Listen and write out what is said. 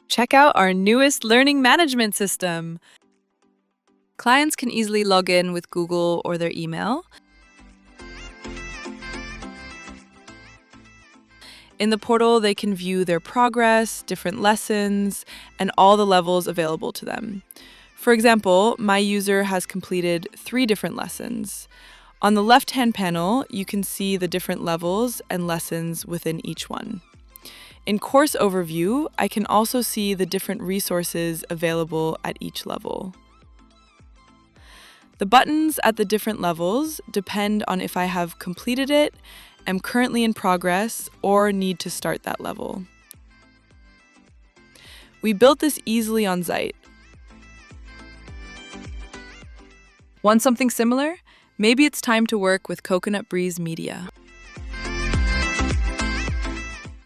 Check out our newest learning management system. Clients can easily log in with Google or their email. In the portal, they can view their progress, different lessons, and all the levels available to them. For example, my user has completed 3 different lessons. On the left-hand panel, you can see the different levels and lessons within each one. In Course Overview, I can also see the different resources available at each level. The buttons at the different levels depend on if I have completed it, am currently in progress, or need to start that level. We built this easily on Zeit. Want something similar? Maybe it's time to work with Coconut Breeze Media.